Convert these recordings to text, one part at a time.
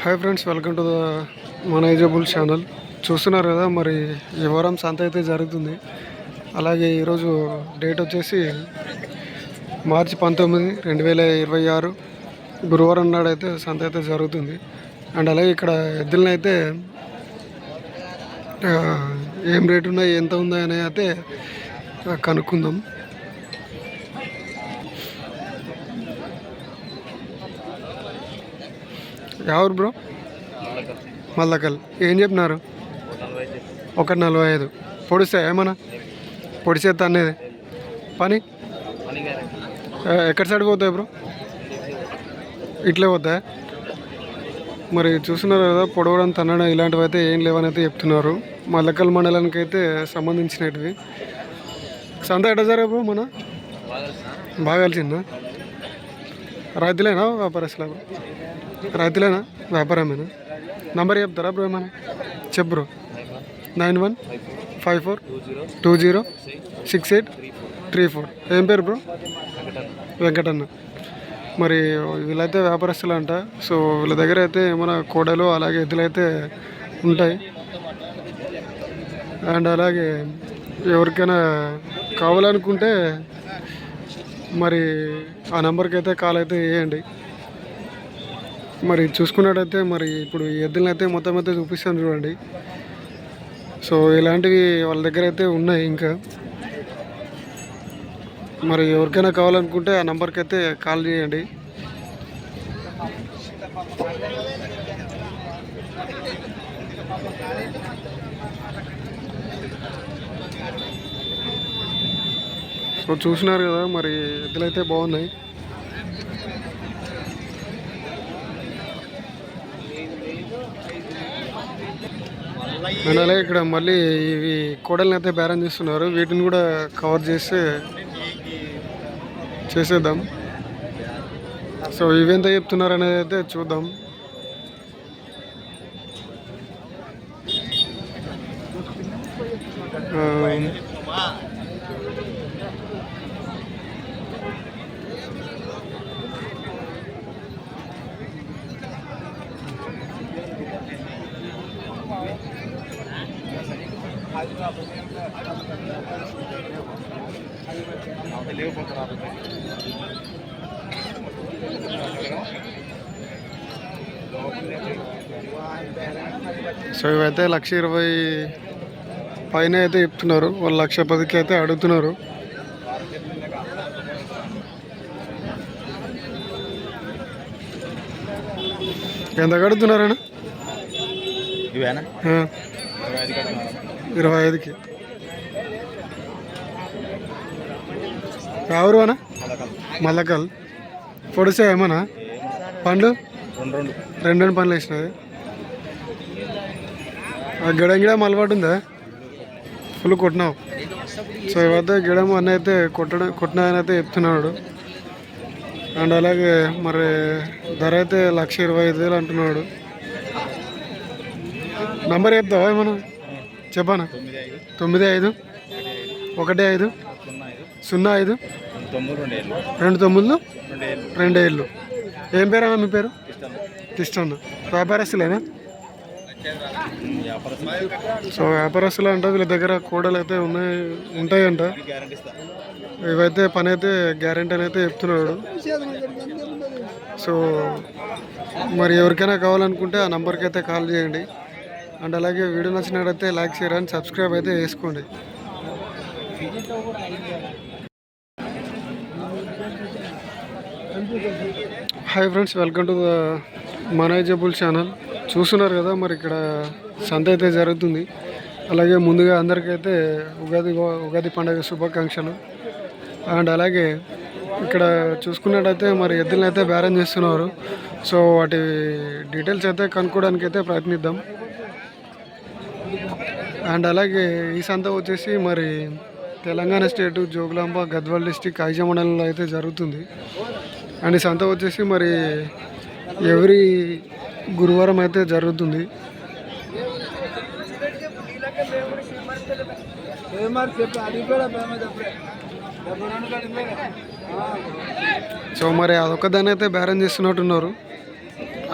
Hi friends, welcome to the మనైజబుల్ channel. చూస్తున్నారు కదా, మరి ఈ వారం సంత అయితే జరుగుతుంది. అలాగే ఈరోజు డేట్ వచ్చేసి మార్చి 19, 2026 గురువారం నాడు అయితే సంత అయితే జరుగుతుంది. అండ్ అలాగే ఇక్కడ ఎద్దులను అయితే ఏం రేటు ఉన్నాయి, ఎంత ఉందా అని అయితే కనుక్కుందాం. ఎవరు బ్రో? మల్లకల్. ఏం చెప్పినారు? 145. పొడిస్తే ఏమన్నా పొడిచేస్తా అనేది పని ఎక్కడి సైడ్ పోతాయి బ్రో? ఇట్లే పోతాయి. మరి చూస్తున్నారు కదా, పొడవడం, తన్నడం ఇలాంటివి అయితే ఏం లేవని అయితే చెప్తున్నారు. మల్లకల్ మండలానికి అయితే సంబంధించినవి. సంత ఎట్ట జరగ బ్రో? మన బాగా కలిసిందా? రైతులేనా వ్యాపారస్తులా బ్రో? రైతులేనా వ్యాపారమేనా? నంబర్ చెప్తారా బ్రో? ఏమన్నా చెప్పు బ్రో. 9154206834. ఏం పేరు బ్రో? వెంకటన్న. మరి వీళ్ళైతే వ్యాపారస్తులు అంట. సో వీళ్ళ దగ్గర అయితే ఏమైనా కోడలు అలాగే ఎద్దులు అయితే ఉంటాయి. అండ్ అలాగే ఎవరికైనా కావాలనుకుంటే మరి ఆ నెంబర్కి అయితే కాల్ అయితే చేయండి. మరి చూసుకున్నట్టయితే మరి ఇప్పుడు ఈ ఎద్దులను అయితే మొత్తం అయితే చూపిస్తాను చూడండి. సో ఇలాంటివి వాళ్ళ దగ్గర అయితే ఉన్నాయి. ఇంకా మరి ఎవరికైనా కావాలనుకుంటే ఆ నెంబర్కి అయితే కాల్ చేయండి. సో చూసినారు కదా, మరి ఎద్దులు అయితే బాగున్నాయి. అండ్ అలాగే ఇక్కడ మళ్ళీ ఇవి కోడల్ని అయితే బేరం చేస్తున్నారు. వీటిని కూడా కవర్ చేసేద్దాం. సో ఇవెంత చెప్తున్నారు అనేది అయితే చూద్దాం. సో ఇవైతే 1,20,000 పైన అయితే చెప్తున్నారు. వాళ్ళు 1,10,000కి అయితే అడుగుతున్నారు. ఎంత కడుగుతున్నారన్నా? 25కి. ఎవరు అన్నా? మల్లకల్. పొడిసా ఏమన్నా పండ్లు? రెండు పండ్లు వేసినది. గిడం అలవాటు ఉందా? ఫుల్ కొట్టినావు. సో ఇవైతే గిడం అన్న అయితే కొట్టినాయని అయితే చెప్తున్నాడు. అండ్ అలాగే మరి ధర అయితే 1,25,000 అంటున్నాడు. నంబర్ చెప్తావా ఏమన్నా? చెప్పానా? 9515052927. ఏం పేరన్నా మీ పేరు? కిష్టన్న. వ్యాపారస్తులేనా? సో వ్యాపారస్తులు అంట. వీళ్ళ దగ్గర కోడలు అయితే ఉంటాయంట. ఇవైతే పని అయితే గ్యారెంటీ అని అయితే చెప్తున్నాడు. సో మరి ఎవరికైనా కావాలనుకుంటే ఆ నెంబర్కి అయితే కాల్ చేయండి. అండ్ అలాగే వీడియో నచ్చినట్టయితే లైక్, షేర్ అండ్ సబ్స్క్రైబ్ అయితే చేసుకోండి. Hi friends, welcome to the మనైజబుల్ ఛానల్. చూస్తున్నారు కదా, మరి ఇక్కడ సంత అయితే జరుగుతుంది. అలాగే ముందుగా అందరికైతే ఉగాది పండుగ శుభాకాంక్షలు. అండ్ అలాగే ఇక్కడ చూసుకున్నట్టయితే మరి ఎద్దులను అయితే బేరం చేస్తున్నారు. సో వాటి డీటెయిల్స్ అయితే కనుక్కోవడానికి అయితే ప్రయత్నిద్దాం. అండ్ అలాగే ఈ సంత వచ్చేసి మరి తెలంగాణ స్టేటు జోగులాంబ గద్వాల్ డిస్టిక్ ఐజా మండలంలో అయితే జరుగుతుంది. అండ్ ఈ సంత వచ్చేసి మరి ఎవ్రీ గురువారం అయితే జరుగుతుంది. సో మరి అదొక్కదాన్ని అయితే బేరం చేస్తున్నట్టున్నారు.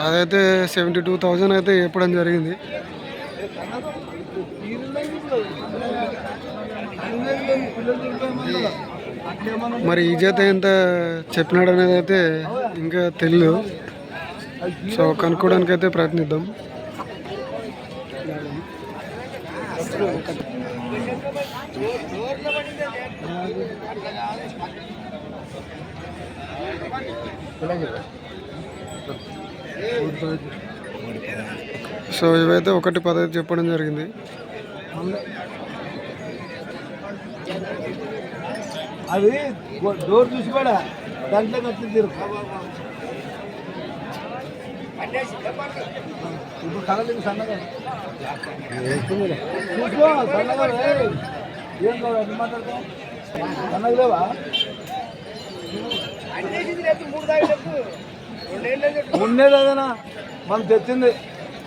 అదైతే 72,000 అయితే చెప్పడం జరిగింది. మరి ఈ జత ఎంత చెప్పినాడు అనేది అయితే ఇంకా తెలియదు. సో కనుక్కోవడానికి అయితే ప్రయత్నిద్దాం. సో ఇవైతే 1,10 చెప్పడం జరిగింది. అది డోర్ చూసి కూడా దాంట్లో కట్టి తీరు ఇప్పుడు కలలేదు సన్నగా చూసుకో సన్నగా ఏం కావాలి ఎన్ని మాట్లాడతాం సన్నగా లేవా ఉండేదేనా మనం తెచ్చింది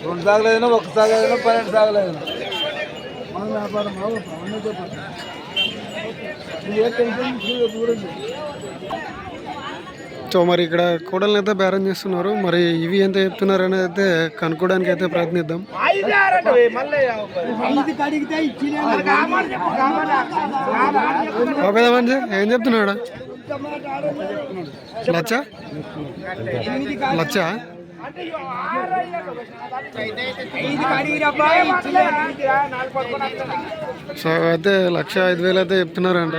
2 సాగలేదైనా 1 సాగలేదైనా 12 సాగలేదైనా మన వ్యాపారం సో మరి ఇక్కడ కూడల్ని అయితే బేరం చేస్తున్నారు. మరి ఇవి ఎంత చెప్తున్నారు అనేది అయితే కనుక్కోవడానికి అయితే ప్రయత్నిద్దాం. ఓకేదా మంచి ఏం చెప్తున్నాడు? లచ్చ సో అయితే 1,05,000 అయితే చెప్తున్నారంట.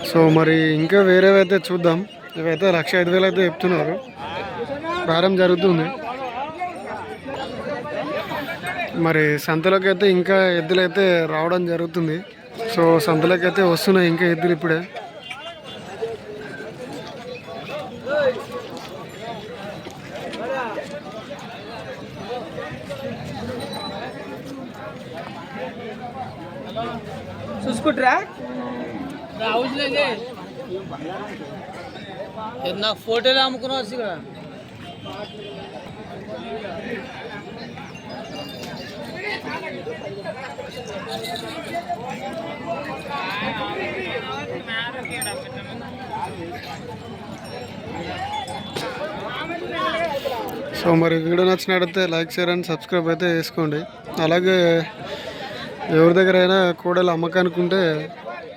సో మరి ఇంకా వేరేవైతే చూద్దాం. ఇవైతే 1,05,000 అయితే చెప్తున్నారు. బేరం జరుగుతుంది. మరి సంతలోకి అయితే ఇంకా ఎద్దులు అయితే రావడం జరుగుతుంది. సో సంతలోకి అయితే వస్తున్నాయి ఇంకా ఎద్దులు ఇప్పుడే. చూసుకుంటారా నాకు ఫోటోలు అమ్ముకున్నా వచ్చి సో మరి వీడియో నచ్చినట్టయితే లైక్ షేర్ అండ్ సబ్స్క్రైబ్ అయితే చేసుకోండి. అలాగే ఎవరి దగ్గర అయినా కూడలు అమ్మకానికి ఉంటే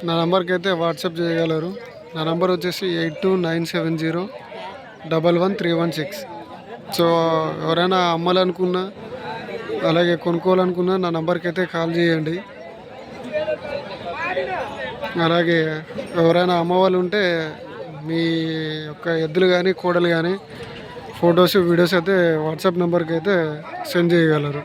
నా నెంబర్కి అయితే వాట్సాప్ చేయగలరు. నా నెంబర్ వచ్చేసి 8297011316. సో ఎవరైనా అమ్మాలనుకున్నా అలాగే కొనుక్కోవాలనుకున్నా నా నెంబర్కి అయితే కాల్ చేయండి. అలాగే ఎవరైనా అమ్మవాళ్ళు ఉంటే మీ యొక్క ఎద్దులు కానీ కోడలు కానీ ఫొటోస్ వీడియోస్ అయితే వాట్సాప్ నెంబర్కి అయితే సెండ్ చేయగలరు.